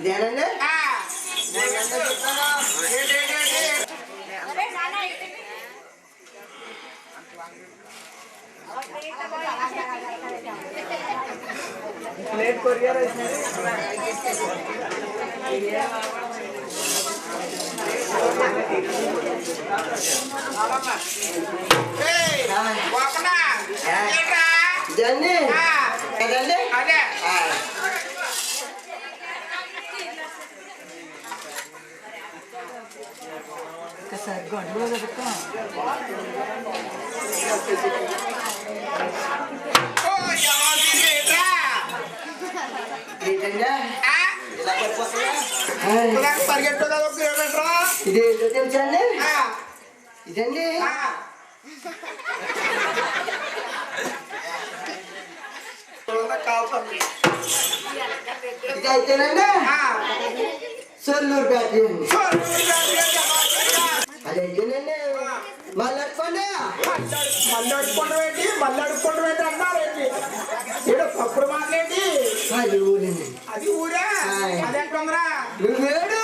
ఇదేనండి plate courier ఇదండి కదండి ఒకసారి గొడవ ఇదేంటో తెలుసండి ఇదండి ఇది అయితేనండి సొల్లూరు బ్యాటరీ అదైతేనండి మల్లడుకోండి మల్లడుకోండి అన్నారేంటి ఏదో తప్పుడు మాట్లాడి అది ఊరండి అది ఊరా అదేంటరా నువ్వేడు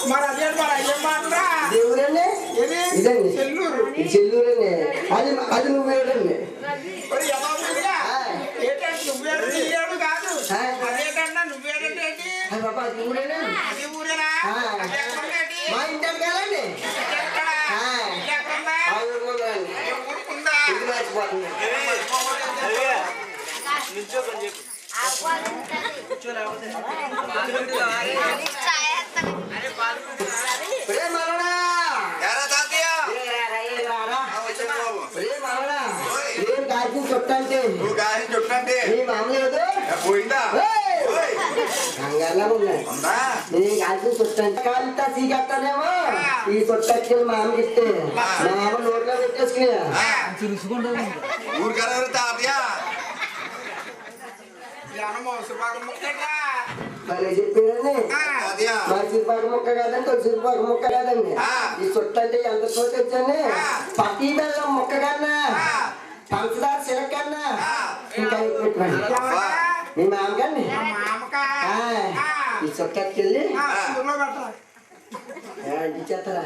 మరి అదే మరి అయ్యేం మాటరా దేవుడండి ఇదండి చెల్లూరు చెల్లూరండి అది నువ్వేడండి నువ్వేడు కాదు అదేటన్నా నువ్వేడంటే అది ఊరేనా అది ఊరేనా మా ఇంటి కదండి ఇది మర్చిపోతుంది చుట్టంటే నీ మామలేదు కంగారులా ఉన్నాయి నేను కాల్సిన చుట్టంటే కాలితా సీకెత్తానేమో ఈ చుట్టకి మామకి ఇస్తే మామ నోట్లో పెట్టేసుకుని చూసుకుంటా భలే చెప్పారండి మరి సిరిపాక ముక్క కాదండి తొలిసిరిపాక ముక్క కాదండి ఈ చుట్టంటే ఎంత చోటు వచ్చండి పట్టి బెల్లం ముక్క కన్నా పంచదార సిలక్ కన్నా ఇంకా పెట్టుకోండి మీ మామకండి ఈ చుట్టకెళ్ళి చేస్తారా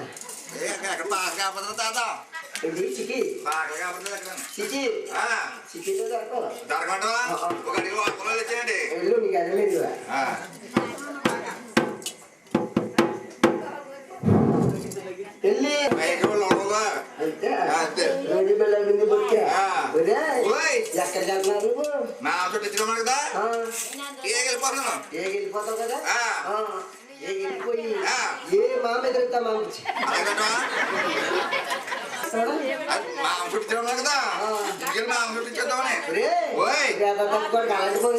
ఇది చికి చికి చికిలో వెళ్ళు నీకు అదలేదు వెళ్ళి అయితే రోజు బిళ్ళ బొక్కా ఎక్కడికి వెళ్తున్నారు వెళ్ళిపోతావు కదా వెళ్ళిపోయి ఏ మామ ఎదురుతా మామించి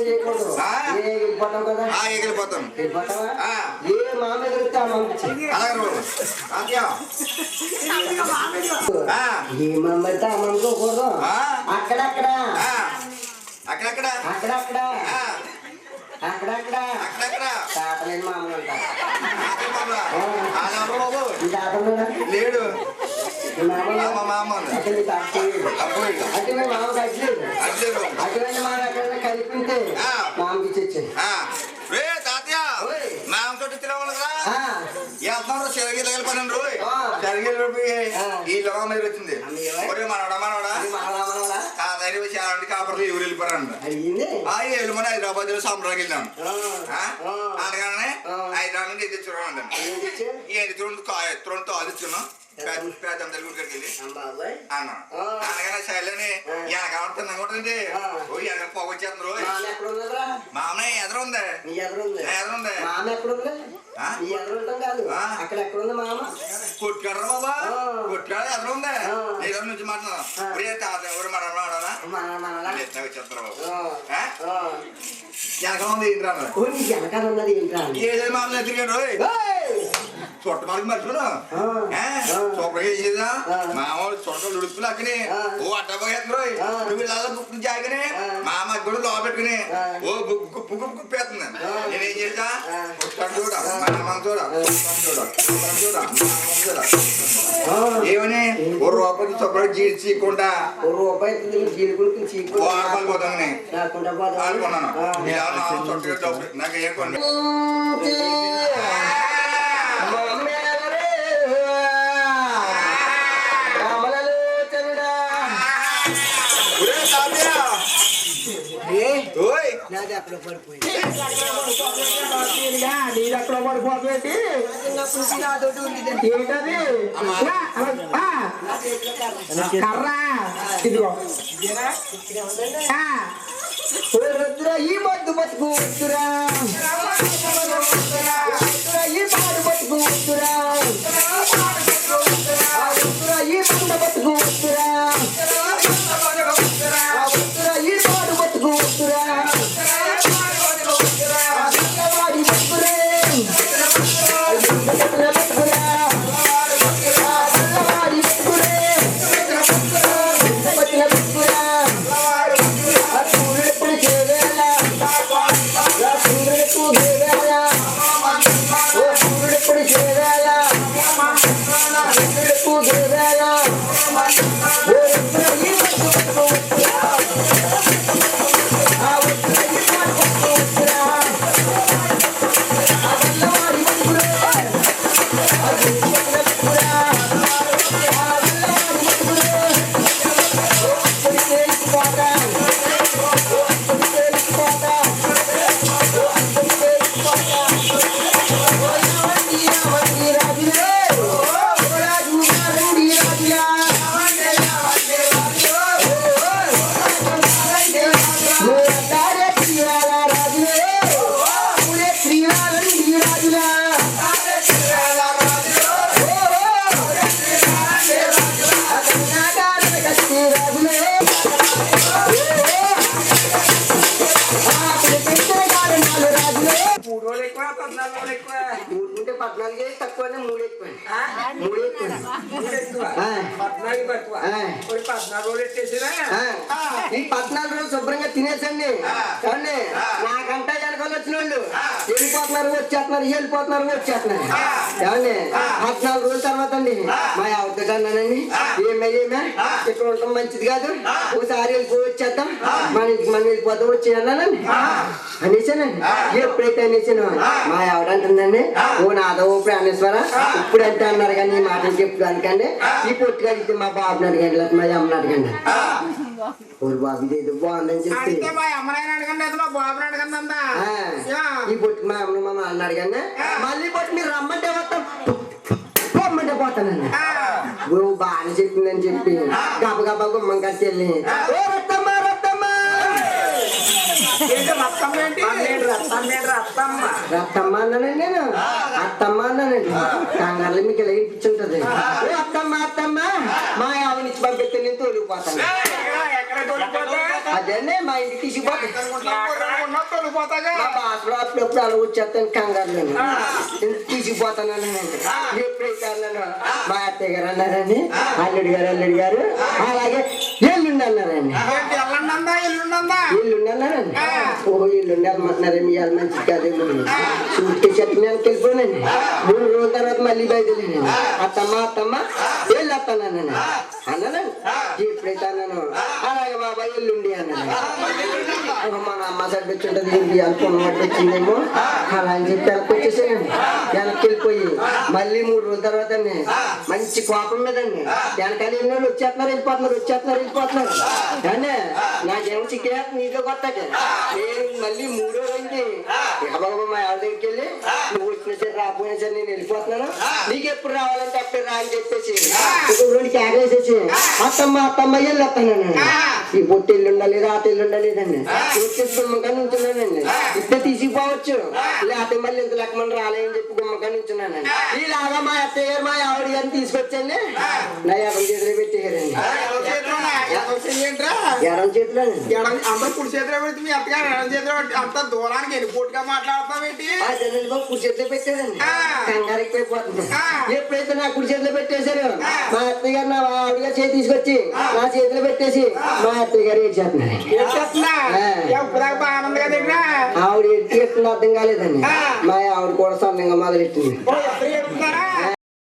చేయకూడదు వెళ్ళిపోతావు కదా వెళ్ళిపోతావా ఏ మామ ఎదురుతా మామించి ఏ మామ అయితే అమ్మనుకోకూడదు అక్కడక్కడ తాతలేని మామూలు లేడు అంటే మేము మామ కట్టలేదు అటువంటి మామ ఎక్కడైనా కలిపితే మామకి ఇచ్చేచ్చాను ఈ లోకం మీద వచ్చింది మనవడా మరి చాలా కాపురం ఎవరు వెళ్ళిపోరండి అయ్యింది వెళ్ళమని హైదరాబాద్ లో సంబరాకి వెళ్ళాను అనగానే హైదరాబాద్ నుంచి ఎదురు చూడండి ఏంటి చూడండి తాదుచ్చున్నాం పేదం తెలుగు వెళ్ళి అన్న అనగానే శైలని వెనకాడుతుంది అనుకుంటుంది వెనక పోగొచ్చేస్తున్నారు మామ ఎదురుంది కొట్టుకాడరా బాబా కొట్టుకాడ ఎదురుంది ఎదురు నుంచి మాట్లాడదాం తాత ఎవరు మన వచ్చేస్తారు బాబు వెనకాల ఉంది ఏంట్రా మామూలు ఎదురుగాడు చుట్టమాలకి మర్చిపోను సూపర్గా చేసేదా మామూలు చుట్టలు ఉడుపులు అక్కని ఓ అడ్డపోయేస్తున్నారు నువ్వు ఇలా బుక్ జాగని మామ కూడా లోపల పెట్టుకుని ఓ గుప్పు గుప్పేస్తుంది నేనేం చేసా చూడ ఏమని ఓ రూపాయలు శుభ్రంగా జీడిచీయకుండా పోతాను అనుకున్నాను చుట్టగా డబ్బు నాకు ఏం కొన్ని అక్కడ పడిపోయింది ఈ మద్దు బతుకు ఈ పాడు బతుకు ఈ పండ బతుకు ఈ పాడు బతుకు ఈ 14 రోజులు శుభ్రంగా తినేసండి కానీ నాకంటా వెనకాల వచ్చిన వాళ్ళు వెళ్ళిపోతున్నారు వచ్చేస్తున్నారు ఏమండి 14 రోజుల తర్వాత అండి మా అవుతాడన్నానండి ఏమే ఇక్కడ ఉండటం మంచిది కాదు ఒకసారి వచ్చేద్దాం మన ఇంటికి మనం వెళ్ళిపోతాం వచ్చేయన్నానండి అనేసానండి ఎప్పుడైతే అనేసాను మా ఆవిడంటుందండి ఓ నాదో ఓ ప్రాణేశ్వర ఇప్పుడు అంటే అన్నారు కానీ ఈ మాటలు చెప్పుకోడానికండి ఈ పొట్టుగా అడిగితే మా బాబుని అడగండి లేకపోతే మా అమ్మని అడగండి బాబు ఇదేదో బాగుందని చెప్పి ఈ పొట్టు మా అమ్మని మా నాన్న అడగండి మళ్ళీ పొట్టు మీరు రమ్మంటే వస్తాం పొమ్మంటే పోతానండి బాగా చెప్పిందని చెప్పి గబగబా గుమ్మం కట్టి వెళ్ళి రత్తమ్మ అన్నానండి నేను అత్తమ్మ అన్నానండి కంగారులో మీకు ఇలా ఇప్పించుంటది అత్తమ్మ మా ఆవినిచ్చి పంపిస్తే నేను తోలిపోతాను అదే మా ఇంటికి తీసుకుపోతాను అప్పుడప్పుడు అలా వచ్చేస్తాను కంగారులో తీసుకుపోతానని ఎప్పుడైతే అన్నాను మా అత్తయ్య గారు అన్నారండి అల్లుడు గారు అలాగే ఎల్లుండి అన్నారండి ఎల్లుండి అన్నారండి ఓహో ఎల్లుండి అమ్మంటున్నారేమి ఇవాళ మంచిది కాదేమో చూస్తే చెప్పిన వెళ్ళిపోయానండి 3 రోజుల తర్వాత మళ్ళీ బయలుదేరండి అత్తమ్మ వెళ్ళొస్తానండి అన్నానండి ఎప్పుడైతే అన్నాను అలాగే బాబాయ్ ఎల్లుండి అన్నాను మన అమ్మ సడ్డు వచ్చింటది ఏంటి అనుకున్నట్టు వచ్చిందేమో అలా అని చెప్పి వెనక్కి వచ్చేసానండి వెనక్కి వెళ్ళిపోయి మళ్ళీ 3 రోజుల తర్వాత అండి మంచి కోపం మీదండి వెనకాల ఎన్నోళ్ళు వచ్చేస్తున్నారు వెళ్ళిపోతున్నారు వెళ్ళిపోతున్నాను కానీ నాకేమో చికెన్ నీతో కొత్తాక నేను మళ్ళీ 3వ రోజుకి బాబా మా ఆవిడ దగ్గరికి వెళ్ళి నువ్వు వచ్చిన సరే రాకపోయినా సరే నేను వెళ్ళిపోతున్నాను నీకు ఎప్పుడు రావాలంటే అప్పుడు రా అని చెప్పేసి ఇంకొక 2 క్యాగ్ వేసేసి అత్తమ్మ వెళ్ళొస్తాను ఈ పొట్టి ఇల్లు ఉండాలి రాత ఇల్లు ఉండాలి లేదండి వచ్చేసి గుమ్మకాన్ని ఉంచున్నానండి ఇస్తే తీసుకుపోవచ్చు లేకపోతే మళ్ళీ ఇంత లెక్కమని రాలేదని చెప్పి గుమ్మకాన్ని ఉంచున్నానండి ఇలాగా మా అత్తయ్య గారు మా ఆవిడ గారిని తీసుకొచ్చండి నా ఎడం చేతిలో పెట్టేయారండి ఎడం చేతిలో అందరూ కుడి చేతిలో పెడితే మీ అత్తగారు ఎడం చేతిలో పెట్టి అంత దూరానికి వెళ్ళిపోటుగా మాట్లాడతావేంటి కుడి చేతిలో పెట్టారండి కంగారు ఎక్కువైపోతుంది ఎప్పుడైతే నా కుడి చేతిలో పెట్టేశారు మా అత్తయ్య గారు నా ఆవిడగా చేతి తీసుకొచ్చి నా చేతిలో పెట్టేసి మా అత్తయ్య గారు ఆనందంగా దగ్గర ఆవిడ ఎట్టి చెప్తున్నా అర్థం కాలేదండి మా ఆవిడ కూడా సొంతంగా మొదలెట్టింది చెప్తున్నారా